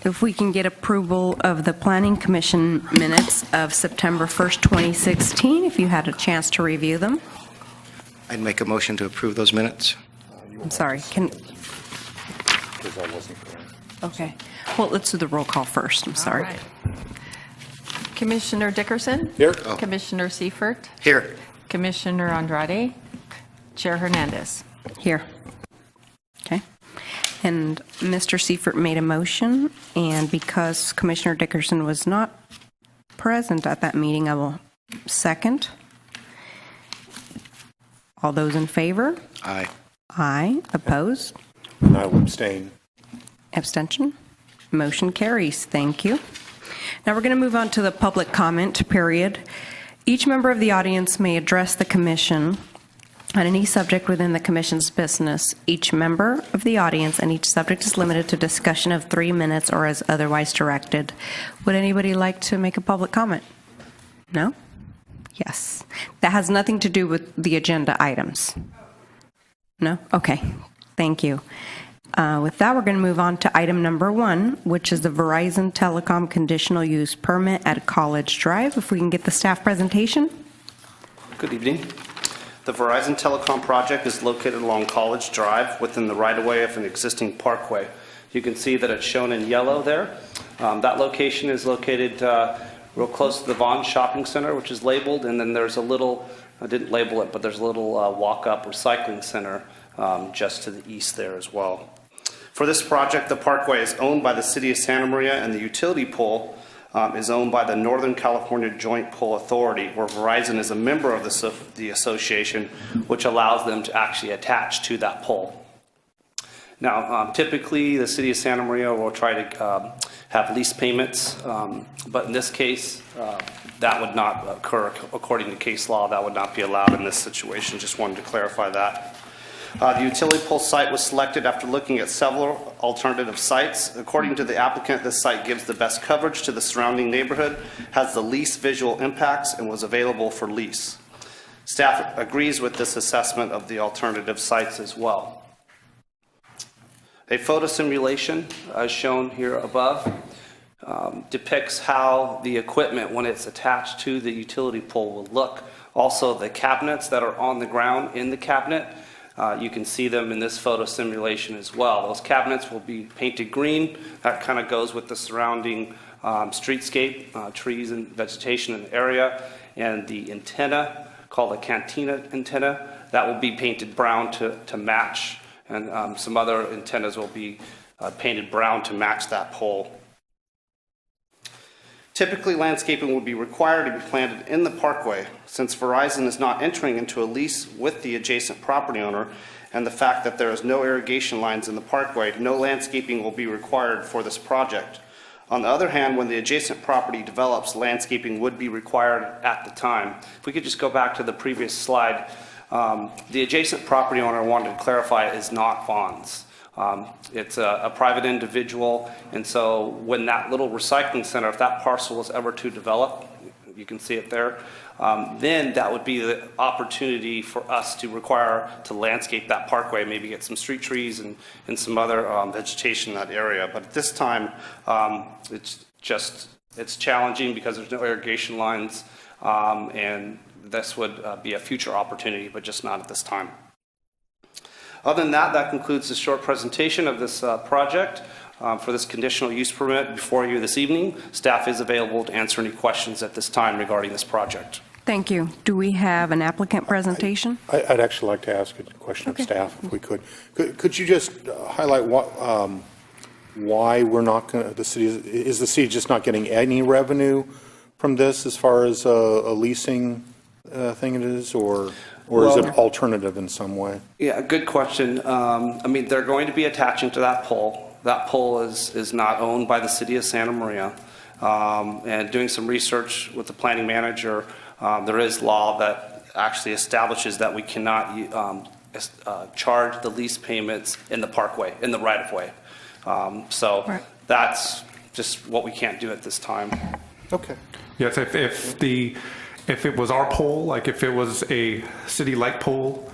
If we can get approval of the Planning Commission minutes of September 1st, 2016, if you had a chance to review them. I'd make a motion to approve those minutes. I'm sorry, okay. Well, let's do the roll call first, I'm sorry. All right. Commissioner Dickerson? Here. Oh. Commissioner Seifert? Here. Commissioner Andrade? Chair Hernandez? Here. Okay. And Mr. Seifert made a motion, and because Commissioner Dickerson was not present at that meeting, I will second. All those in favor? Aye. Aye. Opposed? And I will abstain. Abstention? Motion carries. Thank you. Now we're going to move on to the public comment period. Each member of the audience may address the commission on any subject within the commission's business. Each member of the audience and each subject is limited to discussion of 3 minutes or as otherwise directed. Would anybody like to make a public comment? No? Yes. That has nothing to do with the agenda items. No? Okay. Thank you. With that, we're going to move on to item number 1, which is the Verizon Telecom conditional use permit at College Drive. If we can get the staff presentation. Good evening. The Verizon Telecom project is located along College Drive within the right-of-way of an existing parkway. You can see that it's shown in yellow there. That location is located real close to the Vaughn Shopping Center, which is labeled, and then there's a little, I didn't label it, but there's a little walk-up recycling center just to the east there as well. For this project, the parkway is owned by the City of Santa Maria, and the utility pole is owned by the Northern California Joint Pole Authority, where Verizon is a member of the association, which allows them to actually attach to that pole. Now, typically, the City of Santa Maria will try to have lease payments, but in this case, that would not occur. According to case law, that would not be allowed in this situation. Just wanted to clarify that. The utility pole site was selected after looking at several alternative sites. According to the applicant, this site gives the best coverage to the surrounding neighborhood, has the least visual impacts, and was available for lease. Staff agrees with this assessment of the alternative sites as well. A photo simulation, as shown here above, depicts how the equipment, when it's attached to the utility pole, will look. Also, the cabinets that are on the ground in the cabinet, you can see them in this photo simulation as well. Those cabinets will be painted green. That kind of goes with the surrounding streetscape, trees and vegetation in the area. And the antenna, called a cantina antenna, that will be painted brown to match. And some other antennas will be painted brown to match that pole. Typically, landscaping would be required to be planted in the parkway. Since Verizon is not entering into a lease with the adjacent property owner, and the fact that there is no irrigation lines in the parkway, no landscaping will be required for this project. On the other hand, when the adjacent property develops, landscaping would be required at the time. If we could just go back to the previous slide, the adjacent property owner, wanted to clarify, is not Vaughn's. It's a private individual, and so when that little recycling center, if that parcel was ever to develop, you can see it there, then that would be the opportunity for us to require to landscape that parkway, maybe get some street trees and some other vegetation in that area. But at this time, it's challenging because there's no irrigation lines, and this would be a future opportunity, but just not at this time. Other than that, that concludes the short presentation of this project. For this conditional use permit before you this evening, staff is available to answer any questions at this time regarding this project. Thank you. Do we have an applicant presentation? I'd actually like to ask a question of staff, if we could. Could you just highlight why we're not going to, is the city just not getting any revenue from this as far as a leasing thing it is, or is it alternative in some way? Yeah, good question. I mean, they're going to be attaching to that pole. That pole is not owned by the City of Santa Maria. And doing some research with the planning manager, there is law that actually establishes that we cannot charge the lease payments in the parkway, in the right-of-way. So that's just what we can't do at this time. Okay. Yes, if it was our pole, like if it was a city-like pole,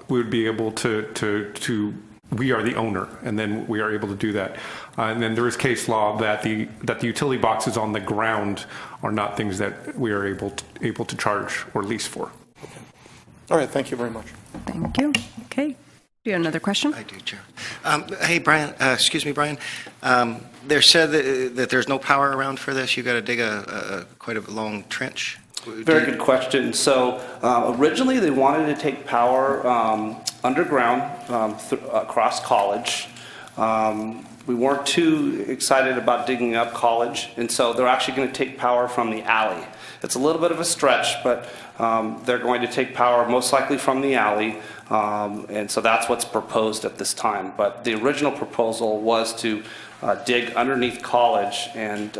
we would be able to we are the owner, and then we are able to do that. And then there is case law that the utility boxes on the ground are not things that we are able to charge or lease for. All right, thank you very much. Thank you. Okay. Do you have another question? I do, Chair. Hey, Brian, excuse me, Brian. There said that there's no power around for this. You got to dig quite a long trench. Very good question. So originally they wanted to take power underground across College. We weren't too excited about digging up College, and so they're actually going to take power from the alley. It's a little bit of a stretch, but they're going to take power most likely from the alley, and so that's what's proposed at this time. But the original proposal was to dig underneath College and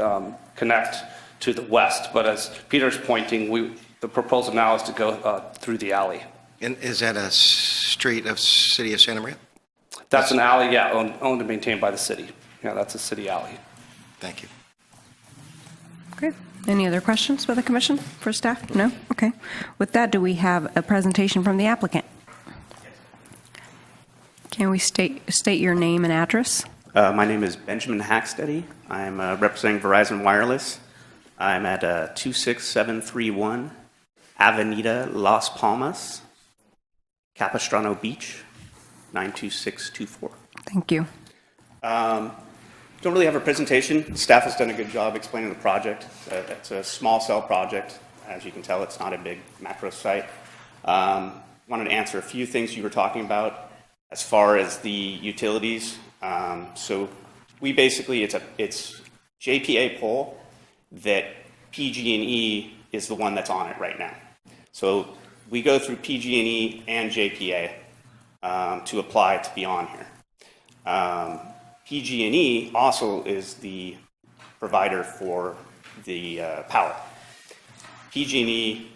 connect to the west. But as Peter's pointing, the proposal now is to go through the alley. And is that a street of City of Santa Maria? That's an alley, yeah, owned and maintained by the city. Yeah, that's a city alley. Thank you. Okay. Any other questions by the commission for staff? No? Okay. With that, do we have a presentation from the applicant? Can we state your name and address? My name is Benjamin Hacksteady. I'm representing Verizon Wireless. I'm at 26731 Avenida Las Palmas, Capistrano Beach, 92624. Thank you. Don't really have a presentation. Staff has done a good job explaining the project. It's a small cell project. As you can tell, it's not a big macro site. Wanted to answer a few things you were talking about as far as the utilities. So we basically, it's JPA pole that PG&E is the one that's on it right now. So we go through PG&E and JPA to apply to be on here. PG&E also is the provider for the power. PG&E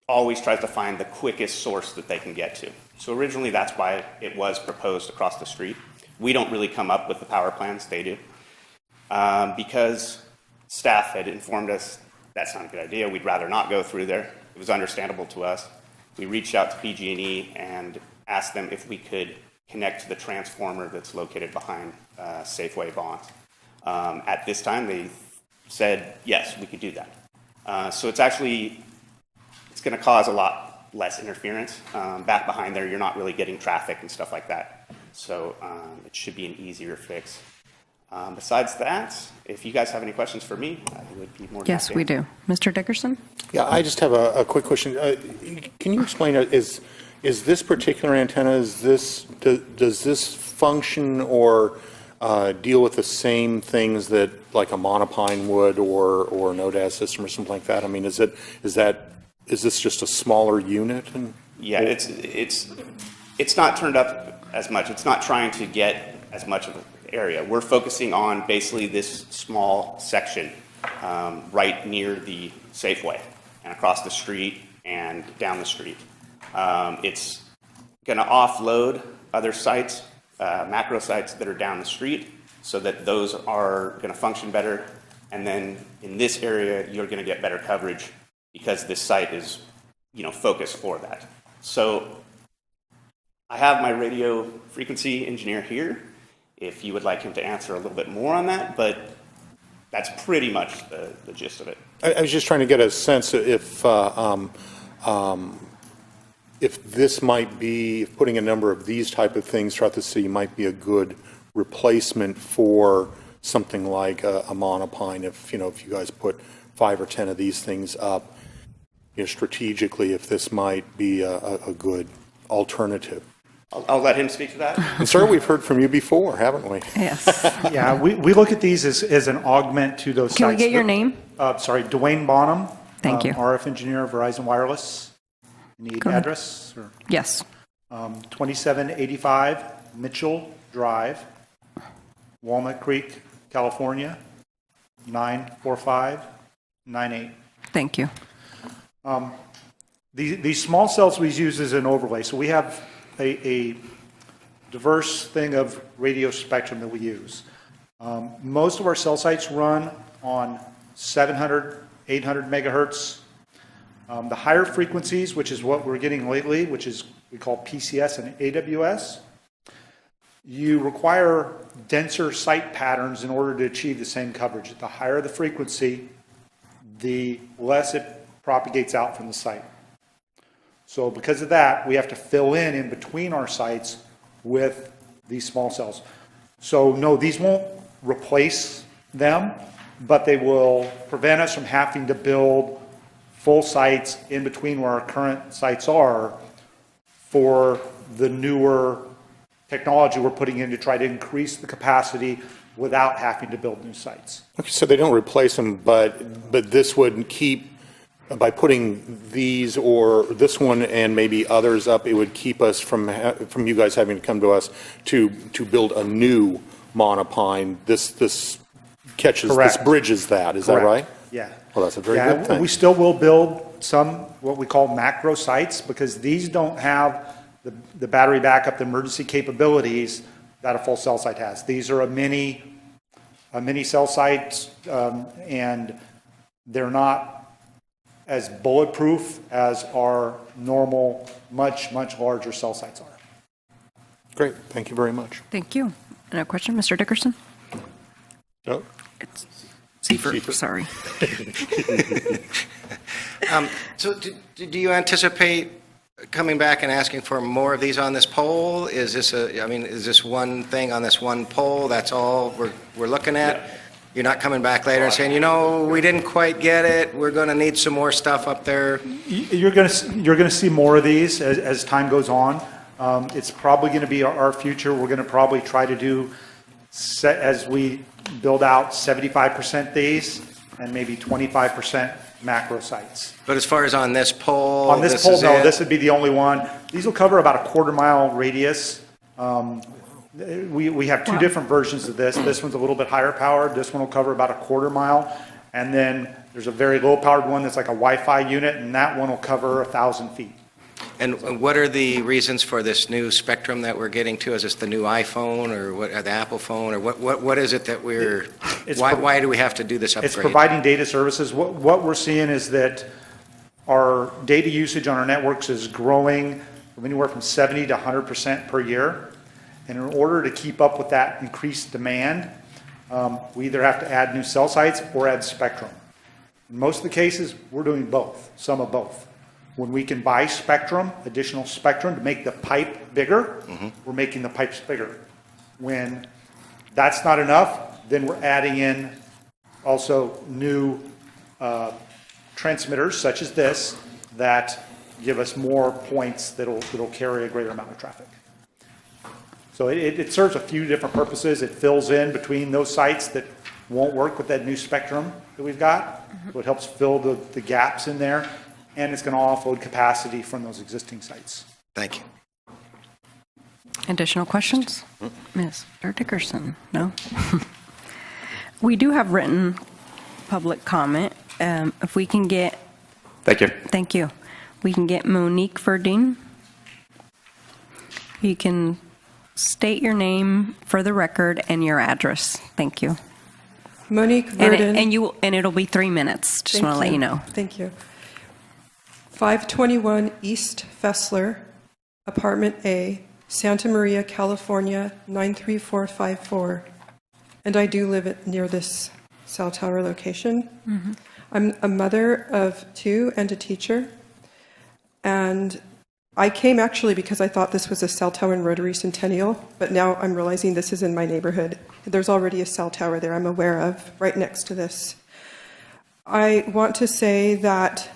always tries to find the quickest source that they can get to. So originally that's why it was proposed across the street. We don't really come up with the power plans, they do. Because staff had informed us that's not a good idea, we'd rather not go through there. It was understandable to us. We reached out to PG&E and asked them if we could connect to the transformer that's located behind Safeway Bonds. At this time, they said, yes, we could do that. So it's going to cause a lot less interference. Back behind there, you're not really getting traffic and stuff like that. So it should be an easier fix. Besides that, if you guys have any questions for me, I would be more than Yes, happy. we do. Mr. Dickerson? Yeah, I just have a quick question. Can you explain, is this particular antenna, does this function or deal with the same things that like a monopine would or an ODAS system or something like that? I mean, is this just a smaller unit? Yeah, it's not turned up as much. It's not trying to get as much of an area. We're focusing on basically this small section right near the Safeway and across the street and down the street. It's going to offload other sites, macro sites that are down the street, so that those are going to function better. And then in this area, you're going to get better coverage because this site is, focused for that. So I have my radio frequency engineer here, if you would like him to answer a little bit more on that, but that's pretty much the gist of it. I was just trying to get a sense if this might be, if putting a number of these type of things throughout the city might be a good replacement for something like a monopine. If you guys put 5 or 10 of these things up, strategically, if this might be a good alternative. I'll let him speak to that. And sir, we've heard from you before, haven't we? Yes. Yeah, we look at these as an augment to those sites. Can we get your name? Sorry, Dwayne Bonham. Thank you. RF engineer, Verizon Wireless. Need Go ahead. address? Or, Yes. 2785 Mitchell Drive, Walnut Creek, California, 94598. Thank you. These small cells we use as an overlay. So we have a diverse thing of radio spectrum that we use. Most of our cell sites run on 700, 800 megahertz. The higher frequencies, which is what we're getting lately, which is we call PCS and AWS, you require denser site patterns in order to achieve the same coverage. The higher the frequency, the less it propagates out from the site. So because of that, we have to fill in between our sites with these small cells. So no, these won't replace them, but they will prevent us from having to build full sites in between where our current sites are for the newer technology we're putting in to try to increase the capacity without having to build new sites. Okay, so they don't replace them, but this would keep, by putting these or this one and maybe others up, it would keep us from you guys having to come to us to build a new monopine. This catches, Correct. this bridges that, is that Correct. right? Yeah. Well, that's a very Yeah, good thing. we still will build some, what we call macro sites, because these don't have the battery backup, the emergency capabilities that a full cell site has. These are a mini cell site, and they're not as bulletproof as our normal, much larger cell sites are. Great, thank you very much. Thank you. And a question, Mr. Dickerson? No? Seifert, Seifert. sorry. So do you anticipate coming back and asking for more of these on this pole? Is this is this one thing on this one pole, that's all we're looking at? Yeah. You're not coming back later and saying, we didn't quite get it, we're going to need some more stuff up there? You're going to see more of these as time goes on. It's probably going to be our future. We're going to probably try to do, as we build out, 75% these and maybe 25% macro sites. But as far as on this pole, On this pole, is no, it? this would be the only one. These will cover about a quarter-mile radius. We have two different versions of this. This one's a little bit higher powered. This one will cover about a quarter mile. And then there's a very low-powered one that's like a Wi-Fi unit, and that one will cover 1,000 feet. And what are the reasons for this new spectrum that we're getting to? Is this the new iPhone or what, the Apple phone, or what is it that we're, why do we have to do this upgrade? It's providing data services. What we're seeing is that our data usage on our networks is growing from anywhere from 70 to 100% per year. And in order to keep up with that increased demand, we either have to add new cell sites or add spectrum. In most of the cases, we're doing both, some of both. When we can buy spectrum, additional spectrum to make the pipe bigger, we're making the pipes bigger. When that's not enough, then we're adding in also new transmitters such as this that give us more points that'll carry a greater amount of traffic. So it serves a few different purposes. It fills in between those sites that won't work with that new spectrum that we've got. So it helps fill the gaps in there, and it's going to offload capacity from those existing sites. Thank you. Additional questions? Mr. Dickerson? No? We do have written public comment. If we can get, Thank you. thank you. We can get Monique Verdine. You can state your name for the record and your address. Thank you. Monique Verdin. And it'll be 3 minutes. Just want to let you know. Thank you. 521 East Fessler, Apartment A, Santa Maria, California, 93454. And I do live near this cell tower location. I'm a mother of 2 and a teacher. And I came actually because I thought this was a cell tower in Rotary Centennial, but now I'm realizing this is in my neighborhood. There's already a cell tower there I'm aware of, right next to this. I want to say that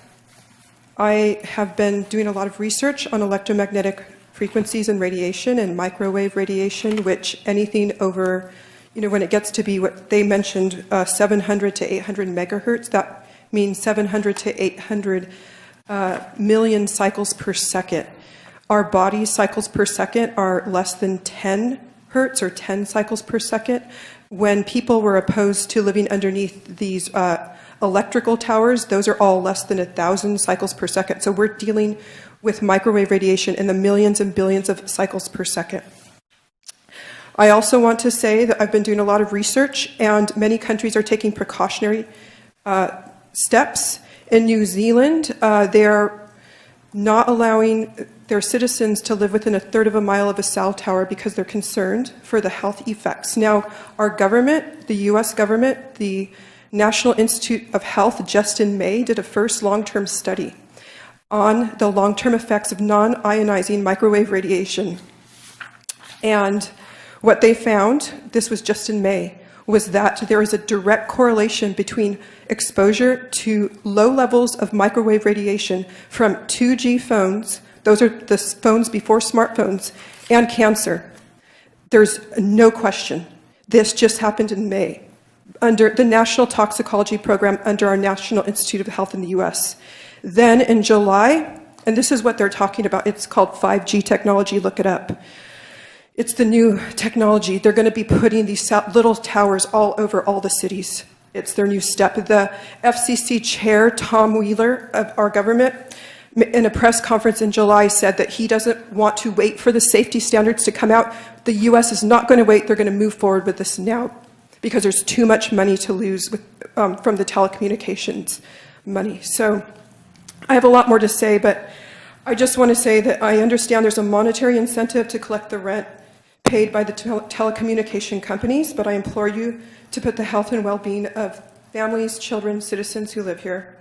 I have been doing a lot of research on electromagnetic frequencies and radiation and microwave radiation, which anything over, when it gets to be what they mentioned, 700 to 800 megahertz, that means 700 to 800 million cycles per second. Our body's cycles per second are less than 10 hertz or 10 cycles per second. When people were opposed to living underneath these electrical towers, those are all less than 1,000 cycles per second. So we're dealing with microwave radiation in the millions and billions of cycles per second. I also want to say that I've been doing a lot of research, and many countries are taking precautionary steps. In New Zealand, they're not allowing their citizens to live within a third of a mile of a cell tower because they're concerned for the health effects. Now, our government, the U.S. government, the National Institute of Health, just in May, did a first long-term study on the long-term effects of non-ionizing microwave radiation. And what they found, this was just in May, was that there is a direct correlation between exposure to low levels of microwave radiation from 2G phones, those are the phones before smartphones, and cancer. There's no question. This just happened in May under the National Toxicology Program under our National Institute of Health in the US. Then in July, and this is what they're talking about, it's called 5G technology, look it up. It's the new technology. They're going to be putting these little towers all over all the cities. It's their new step. The FCC chair, Tom Wheeler, of our government, in a press conference in July said that he doesn't want to wait for the safety standards to come out. The US is not going to wait. They're going to move forward with this now because there's too much money to lose with, from the telecommunications money. So I have a lot more to say, but I just want to say that I understand there's a monetary incentive to collect the rent paid by the telecommunication companies, but I implore you to put the health and well-being of families, children, citizens who live here,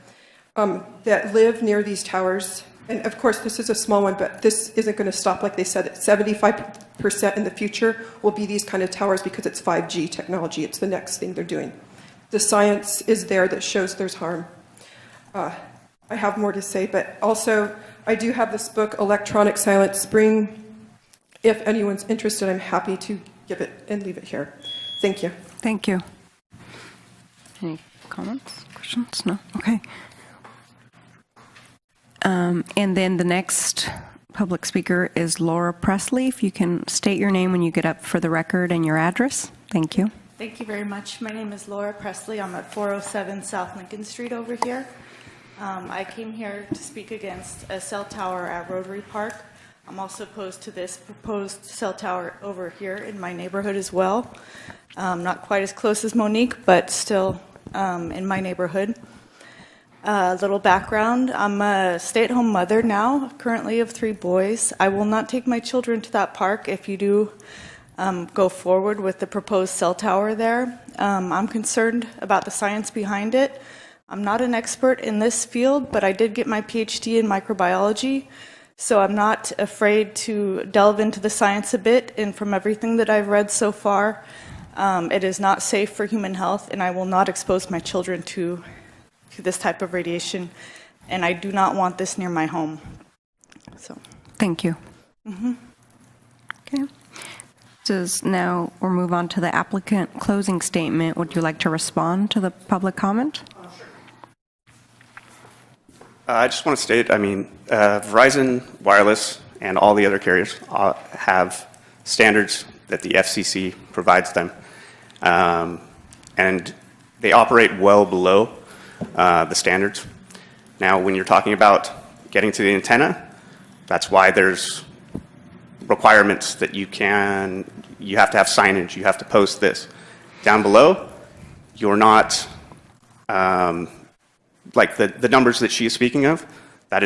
that live near these towers. And of course, this is a small one, but this isn't going to stop. Like they said, 75% in the future will be these kind of towers because it's 5G technology. It's the next thing they're doing. The science is there that shows there's harm. I have more to say, but also I do have this book, Electronic Silent Spring. If anyone's interested, I'm happy to give it and leave it here. Thank you. Thank you. Any comments, questions? No? Okay. And then the next public speaker is Laura Presley. If you can state your name when you get up for the record and your address. Thank you. Thank you very much. My name is Laura Presley. I'm at 407 South Lincoln Street over here. I came here to speak against a cell tower at Rotary Park. I'm also opposed to this proposed cell tower over here in my neighborhood as well. Not quite as close as Monique, but still in my neighborhood. A little background, I'm a stay-at-home mother now, currently of 3 boys. I will not take my children to that park if you do go forward with the proposed cell tower there. I'm concerned about the science behind it. I'm not an expert in this field, but I did get my PhD in microbiology. So I'm not afraid to delve into the science a bit, and from everything that I've read so far, it is not safe for human health, and I will not expose my children to this type of radiation, and I do not want this near my home. So. Thank you. Okay. Now we'll move on to the applicant closing statement. Would you like to respond to the public comment? I just want to state, Verizon Wireless and all the other carriers have standards that the FCC provides them. And they operate well below the standards. Now, when you're talking about getting to the antenna, that's why there's requirements that you have to have signage, you have to post this. Down below, you're not, like the numbers that she is speaking of, that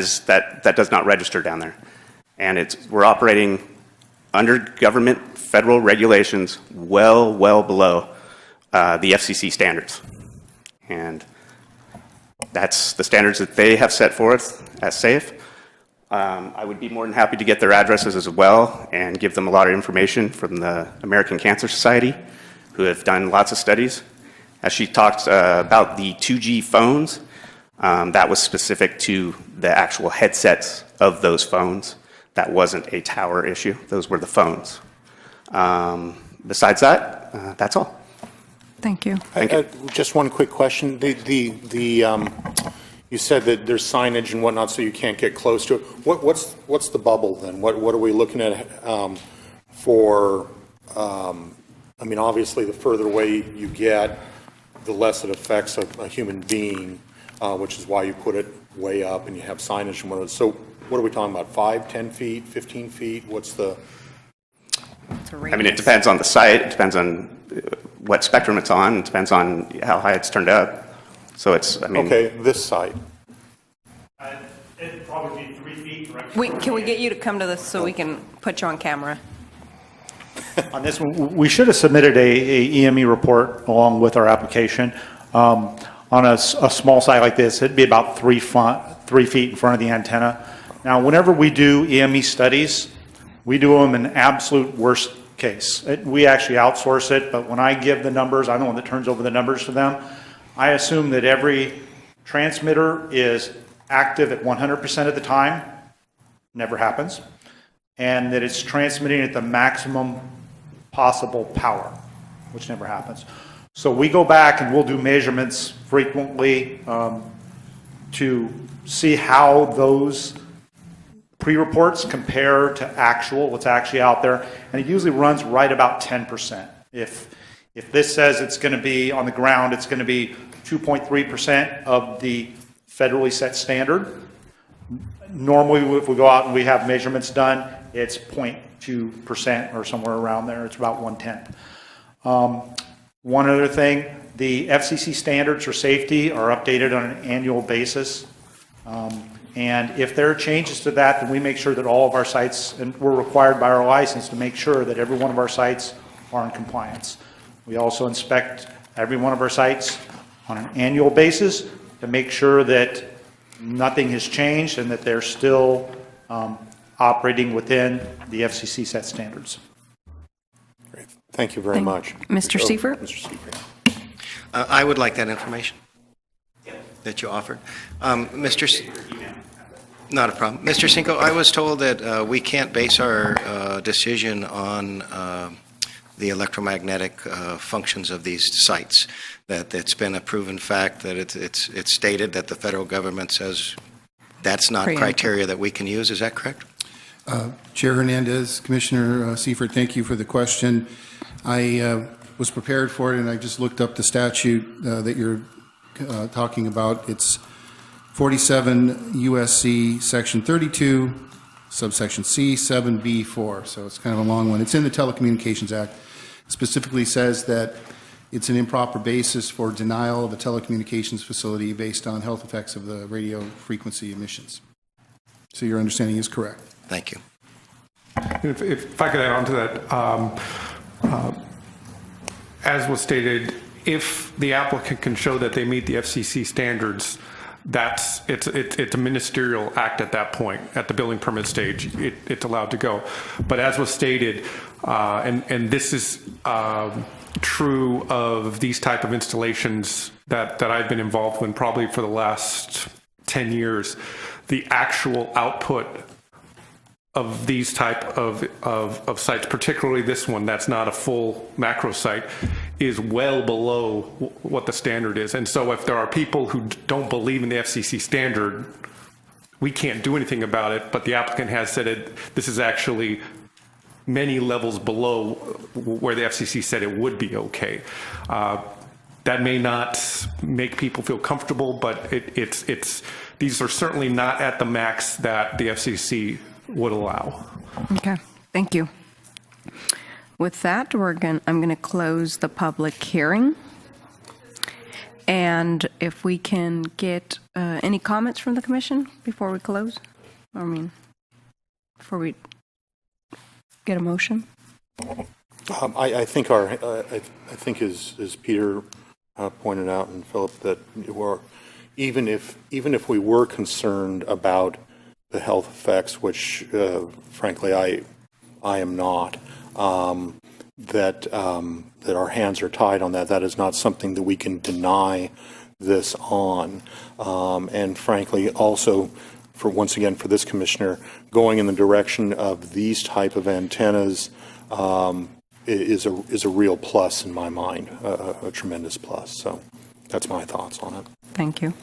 does not register down there. And we're operating under government federal regulations well below the FCC standards. And that's the standards that they have set forth as safe. I would be more than happy to get their addresses as well and give them a lot of information from the American Cancer Society, who have done lots of studies. As she talked about the 2G phones, that was specific to the actual headsets of those phones. That wasn't a tower issue. Those were the phones. Besides that, that's all. Thank you. Just one quick question. You said that there's signage and whatnot, so you can't get close to it. What's the bubble then? What are we looking at for? Obviously, the further away you get, the less it affects a human being, which is why you put it way up and you have signage and whatnot. So, what are we talking about? 5, 10 feet, 15 feet? What's the? It depends on the site. It depends on what spectrum it's on. It depends on how high it's turned up. So it's, Okay, this site. It'd probably be 3 feet directly Can we get you to come to this so we can put you on camera? On this one, we should have submitted a EME report along with our application. On a small site like this, it'd be about 3 feet in front of the antenna. Now, whenever we do EME studies, we do them in absolute worst case. We actually outsource it, but when I give the numbers, I'm the one that turns over the numbers to them. I assume that every transmitter is active at 100% of the time. Never happens. And that it's transmitting at the maximum possible power, which never happens. So we go back and we'll do measurements frequently to see how those pre-reports compare to what's actually out there, and it usually runs right about 10%. If this says it's going to be on the ground, it's going to be 2.3% of the federally set standard. Normally, if we go out and we have measurements done, it's 0.2% or somewhere around there. It's about 1/10. One other thing, the FCC standards for safety are updated on an annual basis. And if there are changes to that, then we make sure that all of our sites, and we're required by our license to make sure that every one of our sites are in compliance. We also inspect every one of our sites on an annual basis to make sure that nothing has changed and that they're still operating within the FCC set standards. Great. Thank you very much. Mr. Seifert? Mr. Seifert. I would like that information that you offered. Not a problem. Mr. Cinco, I was told that we can't base our decision on the electromagnetic functions of these sites, that it's been a proven fact, that it's stated that the federal government says that's not criteria that we can use. Is that correct? Chair Hernandez, Commissioner Seifert, thank you for the question. I was prepared for it, and I just looked up the statute that you're talking about. It's 47 U.S.C. Section 32, subsection C, 7B4. So it's kind of a long one. It's in the Telecommunications Act. It specifically says that it's an improper basis for denial of a telecommunications facility based on health effects of the radio frequency emissions. So your understanding is correct. Thank you. If I could add on to that, as was stated, if the applicant can show that they meet the FCC standards, it's a ministerial act at that point. At the building permit stage, it's allowed to go. But as was stated, and this is true of these type of installations that I've been involved in probably for the last 10 years, the actual output of these type of sites, particularly this one that's not a full macro site, is well below what the standard is. And so if there are people who don't believe in the FCC standard, we can't do anything about it, but the applicant has said this is actually many levels below where the FCC said it would be okay. That may not make people feel comfortable, but these are certainly not at the max that the FCC would allow. Okay, thank you. With that, I'm going to close the public hearing. And if we can get any comments from the commission before we close? Before we get a motion? I think as Peter pointed out, and Philip, that even if we were concerned about the health effects, which frankly I am not, that our hands are tied on that. That is not something that we can deny this on. And frankly, also, once again for this commissioner, going in the direction of these type of antennas is a real plus in my mind, a tremendous plus. So that's my thoughts on it. Thank you.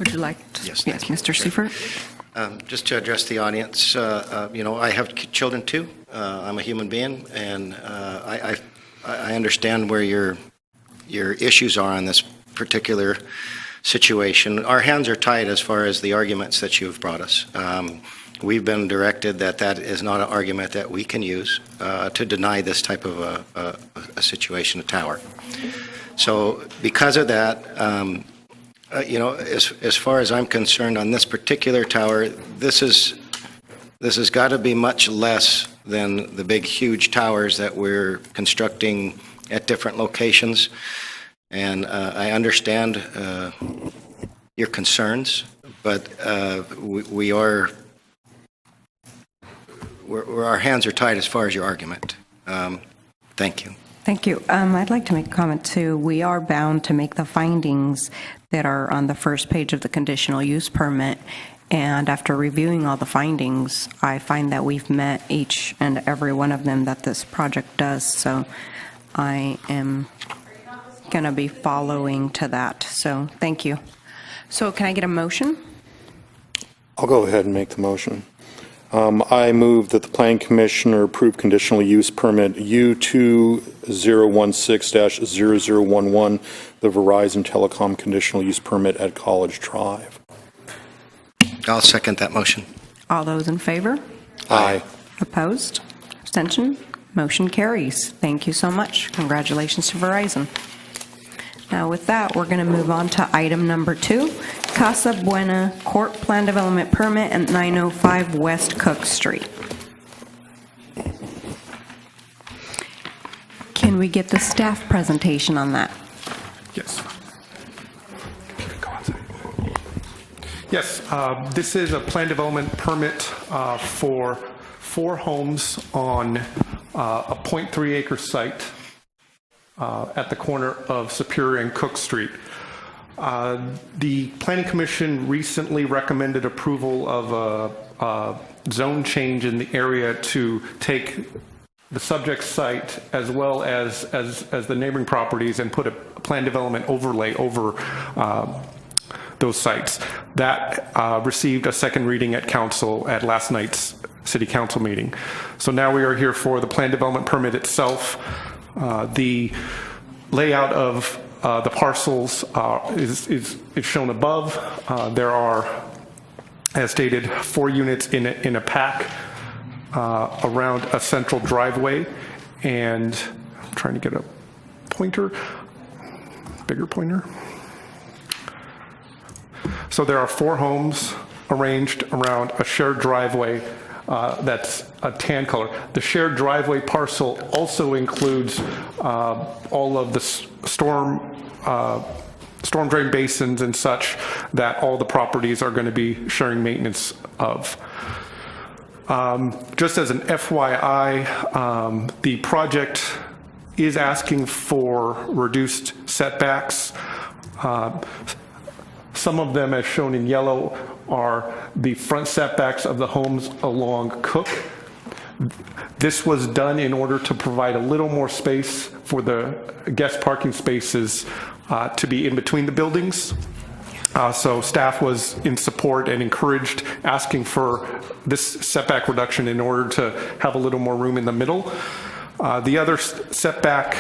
Would you like to? Yes, Mr. Seifert? Just to address the audience, I have children too. I'm a human being, and I understand where your issues are on this particular situation. Our hands are tied as far as the arguments that you've brought us. We've been directed that is not an argument that we can use to deny this type of a situation, a tower. So because of that, as far as I'm concerned on this particular tower, this is this has got to be much less than the big, huge towers that we're constructing at different locations. And I understand your concerns, but our hands are tied as far as your argument. Thank you. Thank you. I'd like to make a comment, too. We are bound to make the findings that are on the first page of the conditional use permit, and after reviewing all the findings, I find that we've met each and every one of them that this project does, so I am going to be following to that, so thank you. So can I get a motion? I'll go ahead and make the motion. I move that the Planning Commissioner approve conditional use permit U2016-0011, the Verizon Telecom conditional use permit at College Drive. I'll second that motion. All those in favor? Aye. Opposed? Abstention? Motion carries. Thank you so much. Congratulations to Verizon. Now with that, we're going to move on to item number 2, Casa Buena Court Plan Development Permit at 905 West Cook Street. Can we get the staff presentation on that? Yes. Yes, this is a plan development permit for 4 homes on a 0.3 acre site at the corner of Superior and Cook Street. The Planning Commission recently recommended approval of a zone change in the area to take the subject site as well as the neighboring properties and put a plan development overlay over those sites. That received a second reading at council at last night's city council meeting. So now we are here for the plan development permit itself. The layout of the parcels is shown above. There are, as stated, 4 units in a pack around a central driveway, and I'm trying to get a pointer, bigger pointer. So there are 4 homes arranged around a shared driveway that's a tan color. The shared driveway parcel also includes all of the storm drain basins and such that all the properties are going to be sharing maintenance of. Just as an FYI, the project is asking for reduced setbacks. Some of them, as shown in yellow, are the front setbacks of the homes along Cook. This was done in order to provide a little more space for the guest parking spaces to be in between the buildings. So staff was in support and encouraged, asking for this setback reduction in order to have a little more room in the middle. The other setback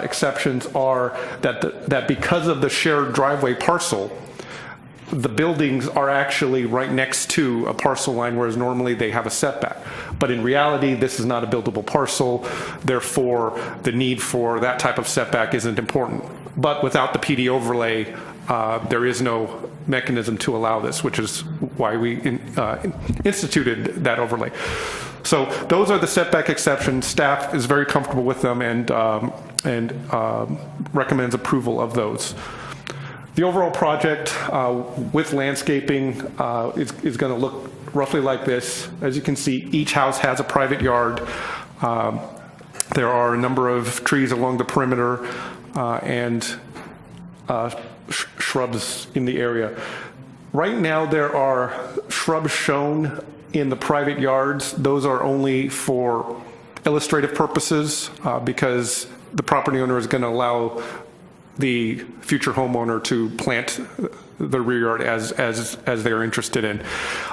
exceptions are that because of the shared driveway parcel, the buildings are actually right next to a parcel line, whereas normally they have a setback. But in reality, this is not a buildable parcel, therefore the need for that type of setback isn't important. But without the PD overlay, there is no mechanism to allow this, which is why we instituted that overlay. So those are the setback exceptions. Staff is very comfortable with them and recommends approval of those. The overall project with landscaping is going to look roughly like this. As you can see, each house has a private yard. There are a number of trees along the perimeter and shrubs in the area. Right now there are shrubs shown in the private yards. Those are only for illustrative purposes because the property owner is going to allow the future homeowner to plant the rear yard as they're interested in.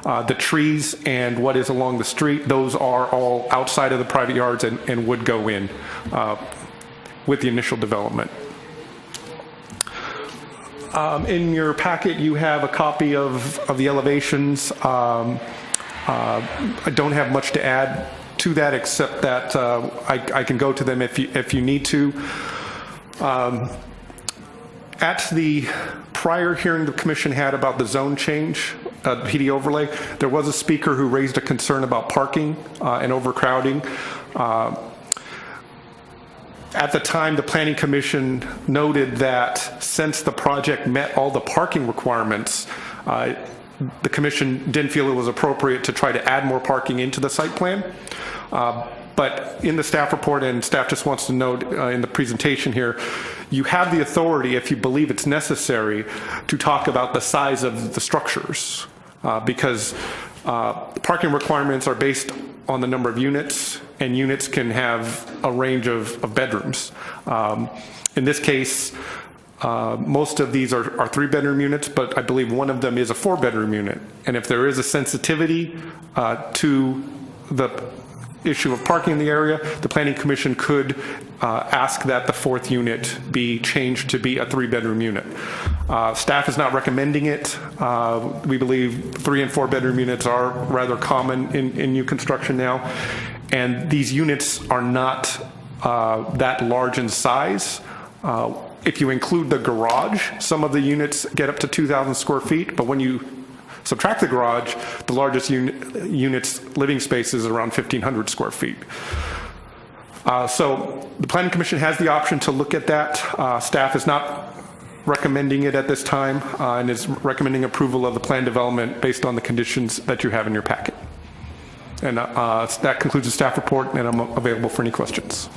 The trees and what is along the street, those are all outside of the private yards and would go in with the initial development. In your packet, you have a copy of the elevations. I don't have much to add to that except that I can go to them if you need to. At the prior hearing the commission had about the zone change, PD overlay. There was a speaker who raised a concern about parking and overcrowding. At the time, the Planning Commission noted that since the project met all the parking requirements, the commission didn't feel it was appropriate to try to add more parking into the site plan. But in the staff report, and staff just wants to note in the presentation here, you have the authority, if you believe it's necessary, to talk about the size of the structures, because parking requirements are based on the number of units, and units can have a range of bedrooms. In this case, most of these are 3-bedroom units, but I believe one of them is a 4-bedroom unit. And if there is a sensitivity to the issue of parking in the area, the Planning Commission could ask that the 4th unit be changed to be a 3-bedroom unit. Staff is not recommending it. We believe 3 and 4-bedroom units are rather common in new construction now, and these units are not that large in size. If you include the garage, some of the units get up to 2,000 square feet, but when you subtract the garage, the largest unit's living space is around 1,500 square feet. So the Planning Commission has the option to look at that. Staff is not recommending it at this time and is recommending approval of the plan development based on the conditions that you have in your packet. And that concludes the staff report, and I'm available for any questions.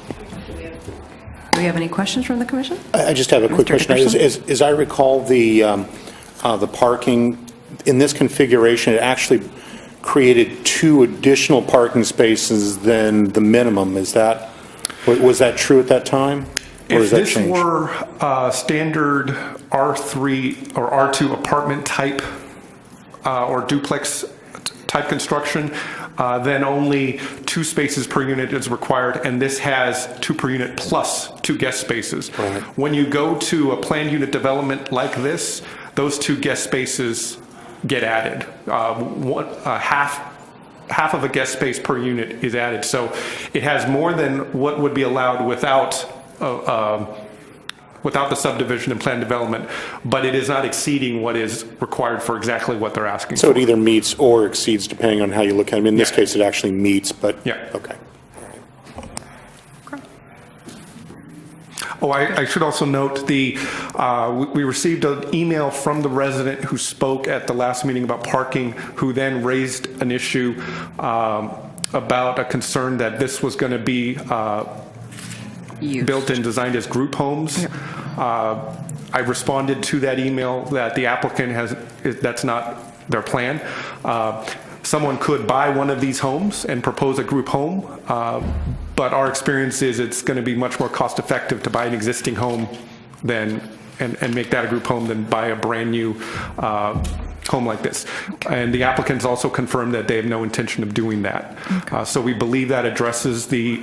Do we have any questions from the commission? I just have a quick Mr. question. Dickerson? As I recall, the parking in this configuration, it actually created 2 additional parking spaces than the minimum. Was that true at that time? Or If this were standard R3 or R2 apartment type or duplex type construction, then only 2 spaces per unit is required, and this has 2 per unit plus 2 guest spaces. Right. When you go to a planned unit development like this, those 2 guest spaces get added. Half of a guest space per unit is added, so it has more than what would be allowed without the subdivision and plan development, but it is not exceeding what is required for exactly what they're asking So for. it either meets or exceeds depending on how you look at it. In this case, it actually meets, but Yeah. okay. Oh, I should also note we received an email from the resident who spoke at the last meeting about parking, who then raised an issue about a concern that this was going to be built and designed as group homes. Yeah. I responded to that email that the applicant that's not their plan. Someone could buy one of these homes and propose a group home, but our experience is it's going to be much more cost effective to buy an existing home and make that a group home than buy a brand new home like this. Okay. And the applicants also confirmed that they have no intention of doing that. Okay. So we believe that addresses the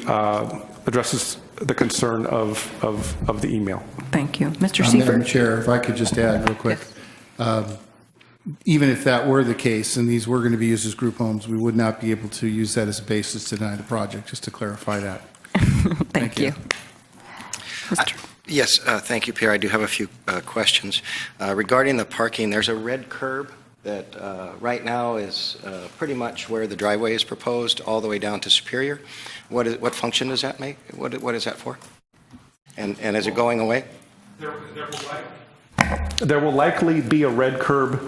concern of the email. Thank you. Mr. Seifert. Madam Chair, if I could just add real quick. Yes. Even if that were the case and these were going to be used as group homes, we would not be able to use that as a basis to deny the project, just to clarify that. Thank you. Yes, thank you, Pierre. I do have a few questions. Regarding the parking, there's a red curb that right now is pretty much where the driveway is proposed, all the way down to Superior. What function does that make? What is that for? And is it going away? There will likely be a red curb,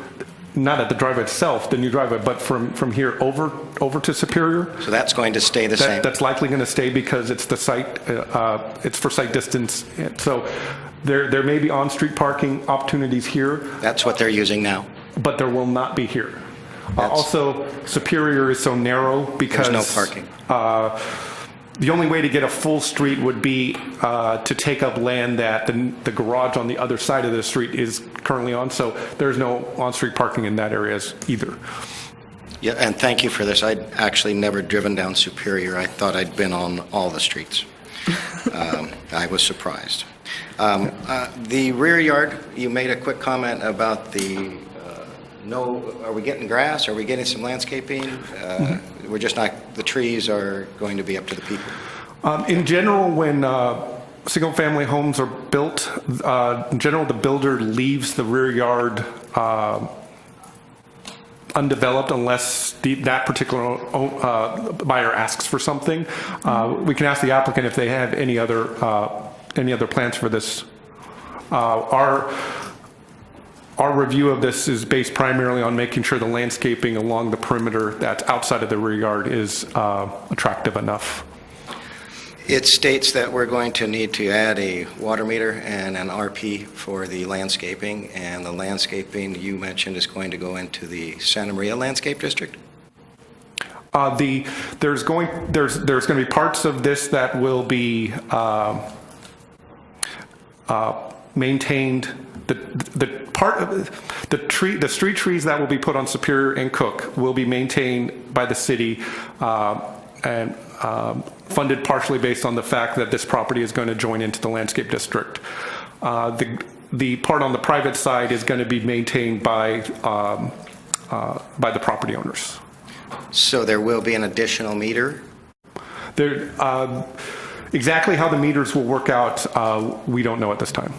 not at the driveway itself, the new driveway, but from here over to Superior. So that's going to stay the same? That's likely going to stay because it's the site, it's for site distance. So there may be on-street parking opportunities here. That's what they're using now? But there will not be here. Also, Superior is so narrow because there's no parking. The only way to get a full street would be to take up land that the garage on the other side of the street is currently on, so there's no on-street parking in that area either. Yeah, and thank you for this. I'd actually never driven down Superior. I thought I'd been on all the streets. I was surprised. The rear yard, you made a quick comment about the are we getting grass? Are we getting some landscaping? We're just not, the trees are going to be up to the people. In general, when single-family homes are built, in general, the builder leaves the rear yard undeveloped unless that particular buyer asks for something. We can ask the applicant if they have any other plans for this. Our review of this is based primarily on making sure the landscaping along the perimeter that's outside of the rear yard is attractive enough. It states that we're going to need to add a water meter and an RP for the landscaping, and the landscaping you mentioned is going to go into the Santa Maria Landscape District? There's going to be parts of this that will be maintained. The street trees that will be put on Superior and Cook will be maintained by the city and funded partially based on the fact that this property is going to join into the landscape district. The part on the private side is going to be maintained by the property owners. So there will be an additional meter? There, exactly how the meters will work out, we don't know at this time.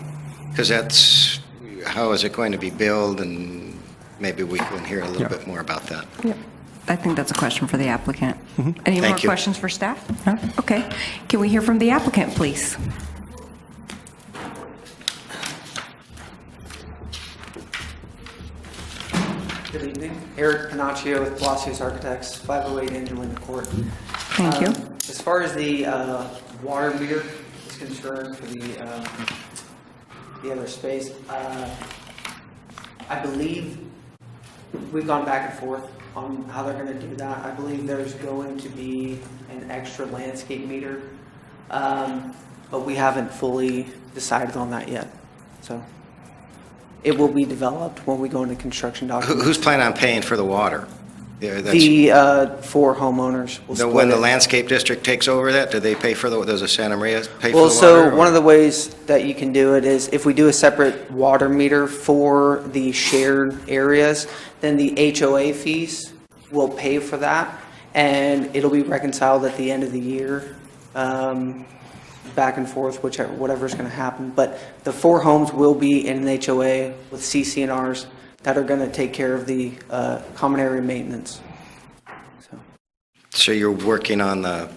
Because that's, how is it going to be billed, and maybe we can hear a little bit more about that. Yep. I think that's a question for the applicant. Any Thank more you. questions for staff? No? Okay. Can we hear from the applicant, please? Good evening. Eric Panaccio with Palacios Architects, 508 Angelina Court. Thank you. As far as the water meter is concerned for the other space, I believe we've gone back and forth on how they're going to do that. I believe there's going to be an extra landscape meter, but we haven't fully decided on that yet. So it will be developed when we go into construction documents. Who's planning on paying for the water? Yeah, that's- The 4 homeowners will split When the it. landscape district takes over that, do they pay for does the Santa Maria pay for Well, the water? so or- one of the ways that you can do it is if we do a separate water meter for the shared areas, then the HOA fees will pay for that, and it'll be reconciled at the end of the year, back and forth, whatever's going to happen. But the 4 homes will be in an HOA with CC&Rs that are going to take care of the common area maintenance. So you're working on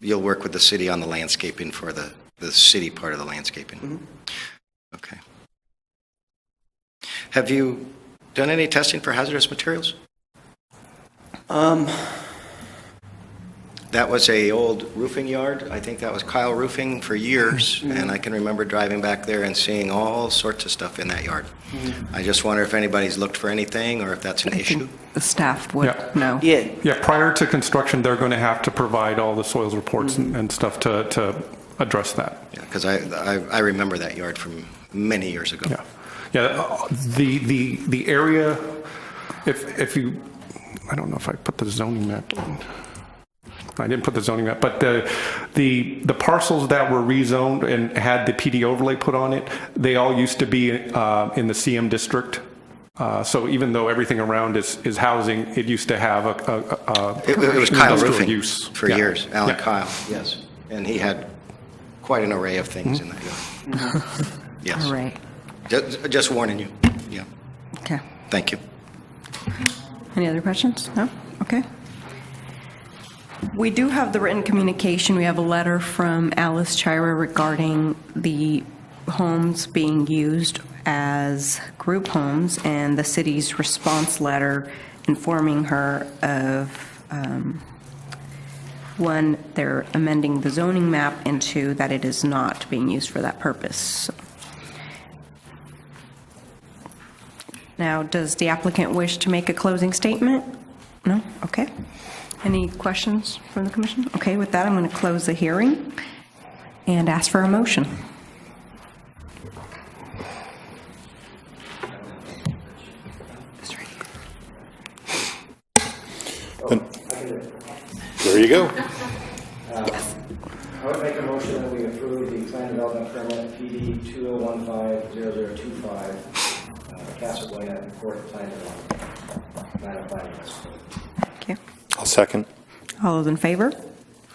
you'll work with the city on the landscaping for the city part of the landscaping? Mm-hmm. Okay. Have you done any testing for hazardous materials? That was a old roofing yard. I think that was Kyle Roofing for years, and I can remember driving back there and seeing all sorts of stuff in that yard. I just wonder if anybody's looked for anything, or if that's an issue. The staff would Yeah. know. Yeah, Yeah, prior to construction, they're going to have to provide all the soils reports and stuff to address that. Yeah, because I remember that yard from many years ago. Yeah, yeah. The area, if you, I don't know if I put the zoning map on. I didn't put the zoning map, but the parcels that were rezoned and had the PD overlay put on it, they all used to be in the CM district. So even though everything around is housing, it used to have It was Kyle industrial Roofing use. for Yeah. years, Alan Yeah. Kyle, yes. And he had quite an array of things in that yard. Yes. All right. Just warning you. Yeah, Okay. thank you. Any other questions? No? Okay. We do have the written communication. We have a letter from Alice Chira regarding the homes being used as group homes, and the city's response letter informing her of, one, they're amending the zoning map, and 2, that it is not being used for that purpose. So. Now, does the applicant wish to make a closing statement? No? Okay. Any questions from the commission? Okay, with that, I'm going to close the hearing and ask for a motion. There you go. Yes. I would make a motion that we approve the plan development permit PD 2015-0025, Casa Buena Court Plan Development. Thank you. I'll second. All those in favor?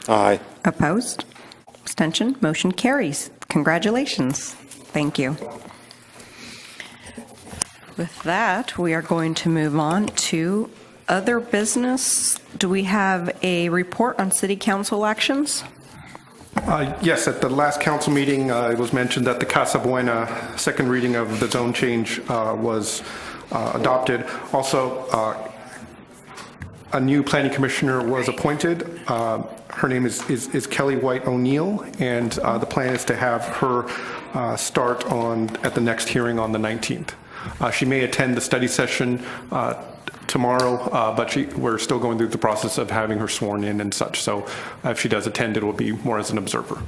Aye. Opposed? Abstention? Motion carries. Congratulations. Thank you. With that, we are going to move on to other business. Do we have a report on city council actions? Yes, at the last council meeting, it was mentioned that the Casa Buena second reading of the zone change was adopted. Also, a new planning commissioner was appointed. Her name is Kelly White O'Neill, and the plan is to have her start at the next hearing on the 19th. She may attend the study session tomorrow, but we're still going through the process of having her sworn in and such. So if she does attend, it will be more as an observer.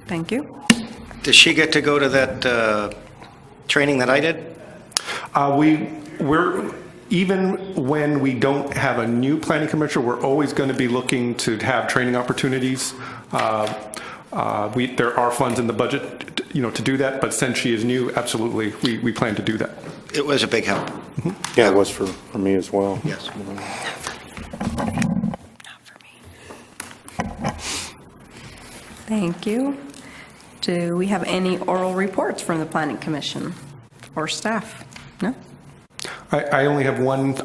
Thank you. Does she get to go to that training that I did? We're even when we don't have a new planning commissioner, we're always going to be looking to have training opportunities. There are funds in the budget, to do that. But since she is new, absolutely, we plan to do that. It was a big help. Mm-hmm. Yeah, it was for me as well. Yes. Not for me. Thank you. Do we have any oral reports from the Planning Commission or staff? No? I only have one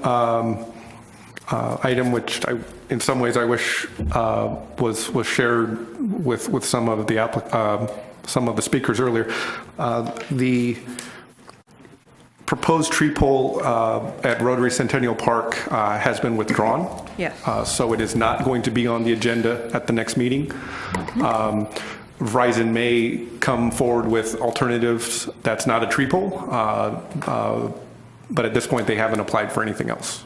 item, which in some ways I wish was shared with some of the speakers earlier. The proposed tree pole at Rotary Centennial Park has been withdrawn. Yes. So it is not going to be on the agenda at the next meeting. Verizon may come forward with alternatives that's not a tree pole, but at this point they haven't applied for anything else.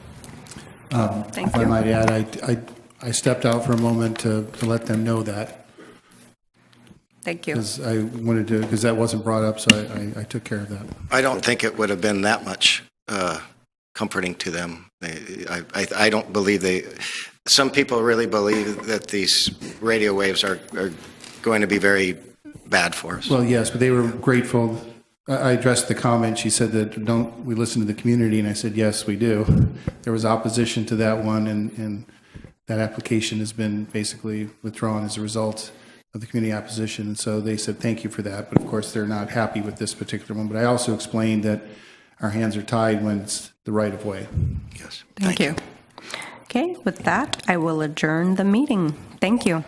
Thank If I you. might add, I stepped out for a moment to let them know that, Thank you. because that wasn't brought up, so I took care of that. I don't think it would have been that much comforting to them. I don't believe some people really believe that these radio waves are going to be very bad for us. Well, yes, but they were grateful. I addressed the comment. She said that, don't we listen to the community? And I said, yes, we do. There was opposition to that one, and that application has been basically withdrawn as a result of the community opposition. And so they said, thank you for that. But of course, they're not happy with this particular one. But I also explained that our hands are tied when it's the right of way. Yes. Thank you. Okay, with that, I will adjourn the meeting. Thank you.